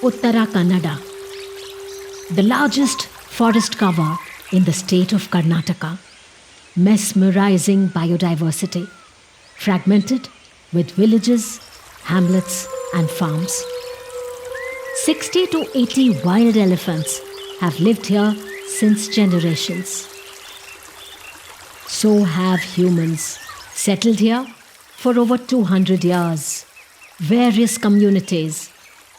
Uttara Kannada, the largest forest cover in the state of Karnataka, mesmerizing biodiversity, fragmented with villages, hamlets, and farms. 60 to 80 wild elephants have lived here since generations. So have humans settled here for over 200 years. Various communities,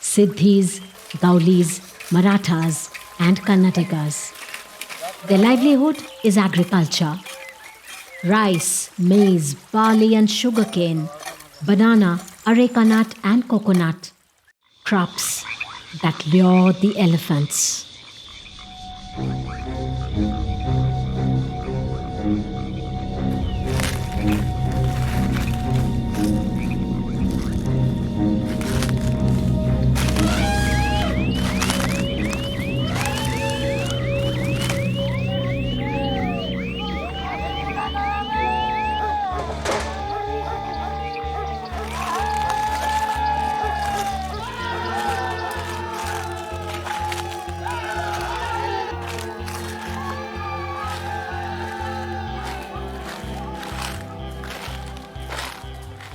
Siddhis, Gaulis, Marathas, and Kannadigas. Their livelihood is agriculture. Rice, maize, barley and sugarcane, banana, areca nut and coconut. Crops that lure the elephants.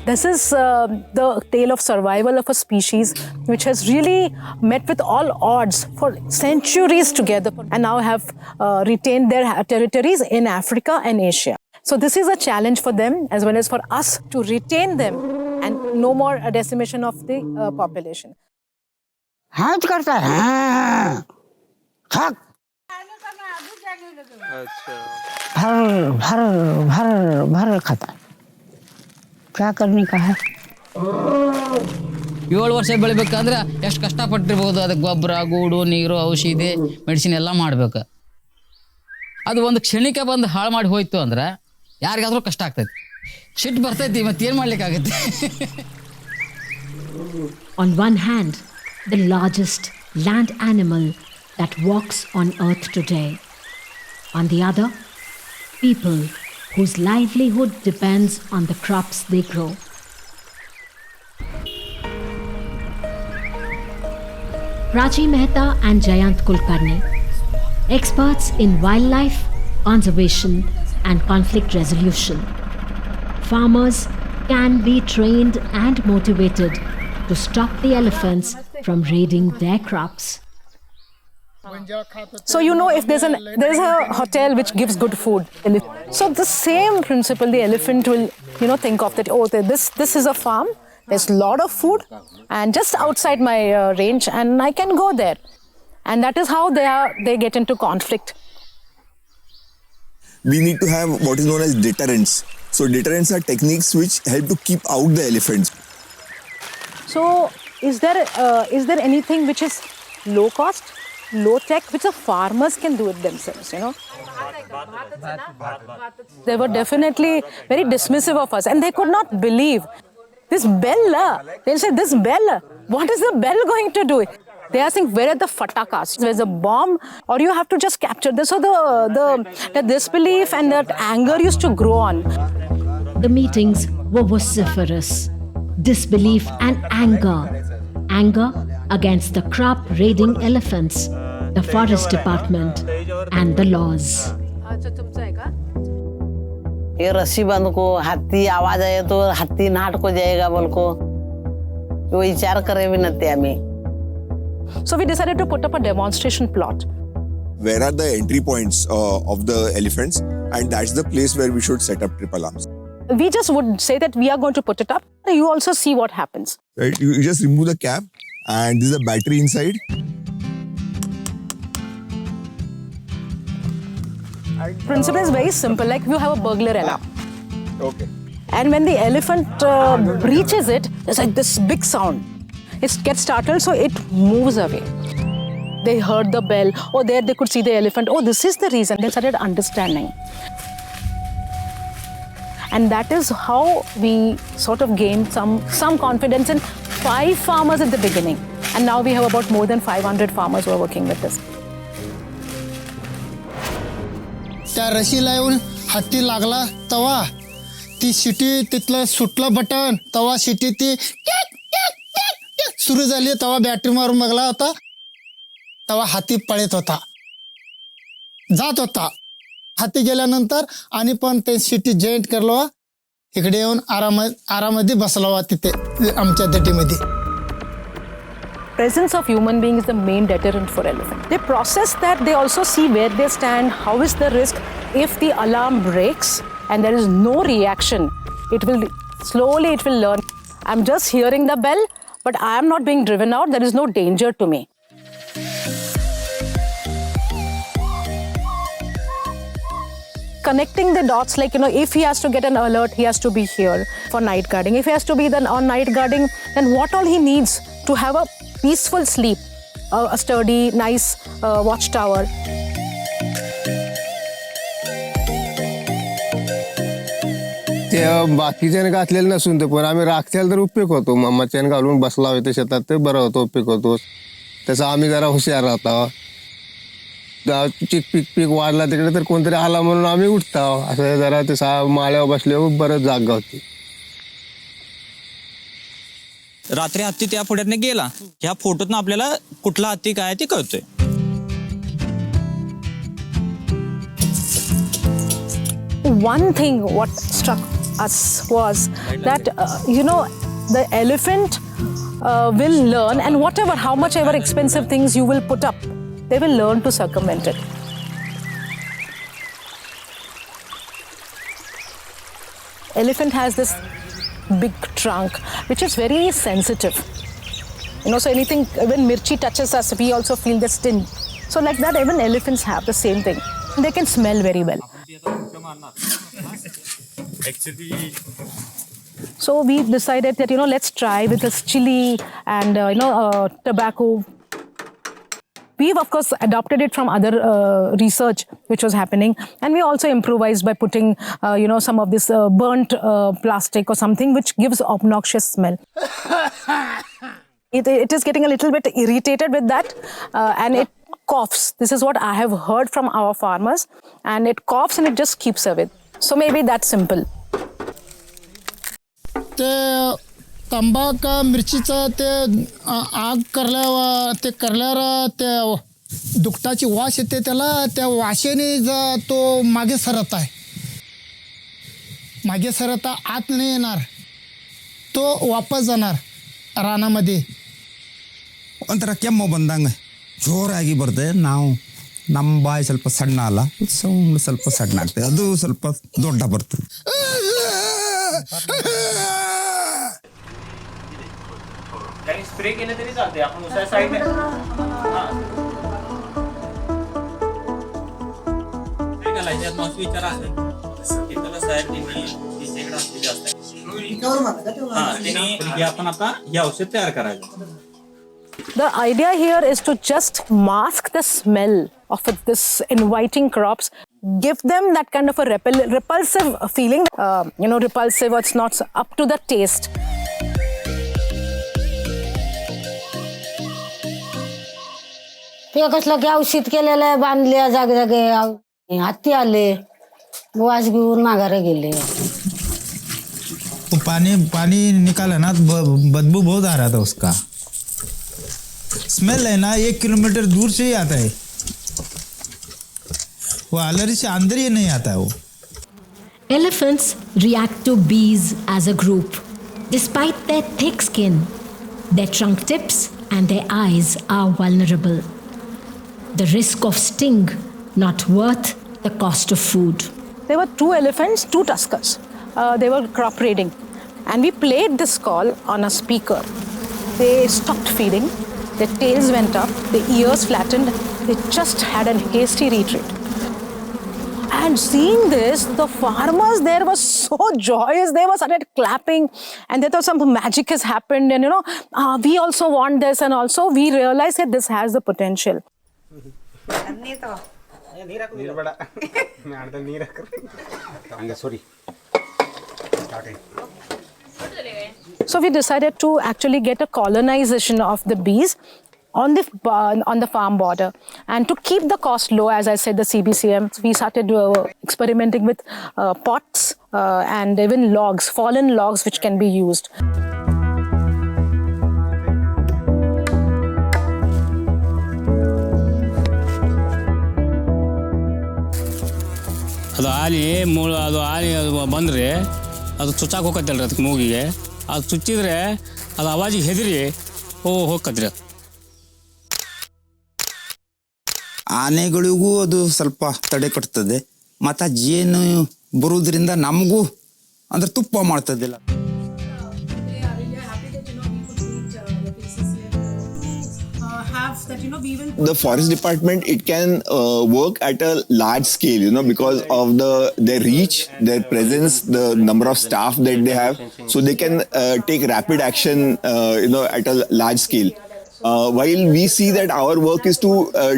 This is the tale of survival of a species which has really met with all odds for centuries together and now have retained their territories in Africa and Asia. So this is a challenge for them as well as for us to retain them and no more a decimation of the population. हाथ करता है थक भर भर भर भर खाता क्या करने का है 7 ವರ್ಷ ಬೆಳಿಬೇಕಂದ್ರೆ ಎಷ್ಟು ಕಷ್ಟಪಟ್ಟಿರ್ಬೋದು. ಅದಕ್ಕೆ ಗೊಬ್ಬರ ಗೂಡು ನೀರು ಔಷಧಿ ಮೆಡಿಸಿನ್ ಎಲ್ಲ ಮಾಡ್ಬೇಕು. ಅದು ಒಂದು ಕ್ಷಣಿಕ ಬಂದು ಹಾಳು ಮಾಡಿ ಹೋಯ್ತು ಅಂದ್ರೆ ಯಾರಿಗಾದ್ರೂ ಕಷ್ಟ ಆಗ್ತೈತಿ, ಸಿಟ್ಟು ಬರ್ತೈತಿ, ಮತ್ತೆ ಏನು ಮಾಡ್ಲಿಕ್ಕಾಗತ್ತೆ. On one hand, the largest land animal that walks on earth today. On the other, people whose livelihood depends on the crops they grow. Prachi Mehta and Jayant Kulkarni, experts in wildlife, conservation and conflict resolution. Farmers can be trained and motivated to stop the elephants from raiding their crops. So you know if there's a hotel which gives good food. So the same principle the elephant will think of that, oh, this is a farm, there's a lot of food and just outside my range and I can go there. And that is how they get into conflict. We need to have what is known as deterrents. So deterrents are techniques which help to keep out the elephants. So is there anything which is low cost, low tech, which the farmers can do it themselves, They were definitely very dismissive of us and they could not believe this bell. They'll say, this bell, what is the bell going to do? They are saying, where are the fatakas? There's a bomb or you have to just capture this. So the disbelief and that anger used to grow on. The meetings were vociferous. Disbelief and anger. Anger against the crop raiding elephants, the forest department and the laws. ये रस्सी बंद को हाथी आवाज आए तो हाथी नाट को जाएगा बोल को वो विचार करे भी नते हमें. So we decided to put up a demonstration plot. Where are the entry points of the elephants, and that's the place where we should set up triple arms. We just would say that we are going to put it up. You also see what happens. Right? You just remove the cap and this is a battery inside. Principle is very simple, like you have a burglar alarm. Okay. And when the elephant breaches it, there's like this big sound. It gets startled, so it moves away. They heard the bell. Oh, there they could see the elephant. Oh, this is the reason. They started understanding. And that is how we sort of gained some confidence in 5 farmers at the beginning. And now we have about more than 500 farmers who are working with us. त्या रशीला येऊन हत्ती लागला तवा ती shitty तिथलं सुटलं button तवा shitty ती सुरू झाली तेव्हा बॅटरी मारून बघला होता, तेव्हा हाती पळत होता, जात होता. हाती गेल्यानंतर आणि पण ते सिटी जॉईंट करलो, इकडे येऊन आरामध्ये बसला वा तिथे आमच्या देटीमध्ये. Presence of human being is the main deterrent for elephant. They process that, they also see where they stand, how is the risk. If the alarm breaks and there is no reaction, it will learn. I'm just hearing the bell, but I am not being driven out. There is no danger to me. Connecting the dots, like, if he has to get an alert, he has to be here for night guarding. If he has to be then on night guarding, then what all he needs to have a peaceful sleep, a sturdy, nice watchtower. ते बाकीच्याने घातलेलं नसून ते पण आम्ही राखत्याला तर उपयोग होतो. मम्माच्याने घालून बसला होते शेतात ते बरं होतं, उपयोग होतो. त्याचा आम्ही जरा हुशार राहतो. चिक पीक वाढला तिकडे तर कोणतरी आला म्हणून आम्ही उठतो. असं जरा ते माळ्यावर बसल्यावर बरंच जागा होती. रात्री हत्ती त्या पुढ्याने गेला, ह्या फोटोतून आपल्याला कुठला हत्ती काय ते कळतोय. One thing what struck us was that the elephant will learn, and how much ever expensive things you will put up, they will learn to circumvent it. Elephant has this big trunk which is very sensitive. So anything, when mirchi touches us, we also feel the sting. So like that, even elephants have the same thing. They can smell very well. So we decided that, let's try with this chili and, tobacco. We've, of course, adopted it from other research which was happening. And we also improvised by putting, some of this burnt plastic or something which gives obnoxious smell. It is getting a little bit irritated with that and it coughs. This is what I have heard from our farmers. And it coughs and it just keeps away. So maybe that's simple. ते तंबाक मिरचीचं ते आग करल्यावर ते दुखटाची वास येते त्याला, त्या वाशेने तो मागे सरत आहे. मागे सरता आत नाही येणार, तो वापस जाणार ರಾನಮದಿ. ಒಂಥರ ಕೆಮ್ಮು ಬಂದಂಗೆ ಜೋರಾಗಿ ಬರ್ತದೆ. ನಮ್ಮ ಬಾಯಿ ಸ್ವಲ್ಪ ಸಣ್ಣ ಅಲ್ಲ, ಸೌಂಡ್ ಸ್ವಲ್ಪ ಸಣ್ಣ ಆಗ್ತದೆ, ಅದು ಸ್ವಲ್ಪ ದೊಡ್ಡ ಬರ್ತದೆ. स्प्रे केलं तरी चालते, आपण उसाच्या साईडने विचार आपण आता हे औषध तयार करायचं. The idea here is to just mask the smell of this inviting crops, give them that kind of a repulsive feeling, repulsive, or it's not up to the taste. ते कसलं की औषध केलेलं आहे, बांधले जागे हत्ती आले, वास घेऊन माघारे गेले. तो पानी निकाला ना, बदबू बहुत आ रहा था उसका. स्मेल है ना 1 किलोमीटर दूर से ही आता है, वो अलरी से अंदर ही नहीं आता है वो. Elephants react to bees as a group. Despite their thick skin, their trunk tips and their eyes are vulnerable. The risk of sting not worth the cost of food. There were 2 elephants, 2 tuskers. They were crop raiding. And we played this call on a speaker. They stopped feeding. Their tails went up. Their ears flattened. They just had a hasty retreat. And seeing this, the farmers there were so joyous. They were started clapping. And they thought some magic has happened. And, we also want this. And also we realized that this has the potential. So we decided to actually get a colonization of the bees on the farm border, and to keep the cost low, as I said, the CBCM, we started experimenting with pots and even logs, fallen logs, which can be used. ಆನೆ ಅದು ಆನೆ ಬಂದರೆ ಅದು ಚುಚ್ಚಾಕ ಹೋಗತ್ತಲ್ರಿ ಅದಕ್ಕೆ ಮೂಗಿಗೆ ಅದು ಚುಚ್ಚಿದ್ರೆ ಅದು ಅವಾಜಿಗೆ ಹೆದರಿ ಹೋಗತ್ರಿ. ಆನೆಗಳಿಗೂ ಅದು ಸ್ವಲ್ಪ ತಡೆ ಕೊಡ್ತದೆ, ಮತ್ತು ಆ ಜೇನು ಬರುವುದರಿಂದ ನಮಗೂ ಅಂದ್ರೆ ತುಪ್ಪ ಮಾಡ್ತದಿಲ್ಲ. The forest department, it can work at a large scale, because of their reach, their presence, the number of staff that they have, so they can take rapid action, at a large scale. While we see that our work is to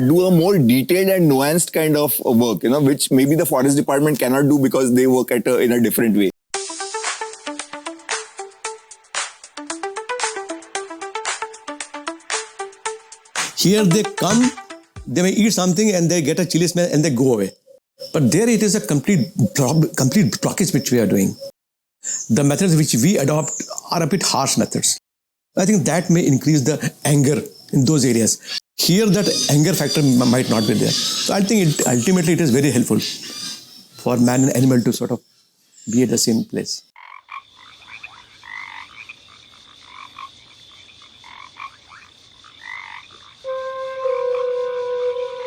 do a more detailed and nuanced kind of work, which maybe the forest department cannot do because they work in a different way. Here they come, they may eat something and they get a chili smell and they go away. But there it is a complete blockage which we are doing. The methods which we adopt are a bit harsh methods. I think that may increase the anger in those areas. Here that anger factor might not be there. So I think ultimately it is very helpful for man and animal to sort of be at the same place.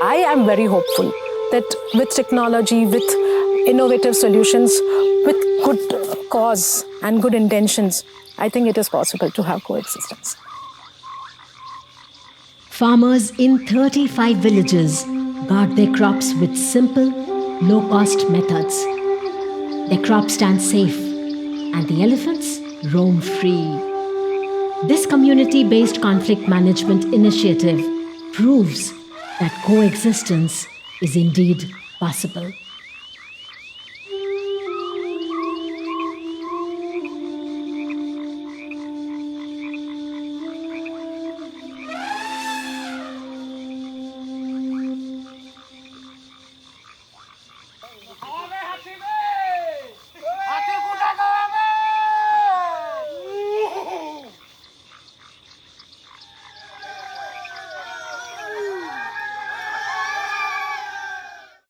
I am very hopeful that with technology, with innovative solutions, with good cause and good intentions, I think it is possible to have coexistence. Farmers in 35 villages guard their crops with simple, low-cost methods. Their crops stand safe and the elephants roam free. This community-based conflict management initiative proves that coexistence is indeed possible.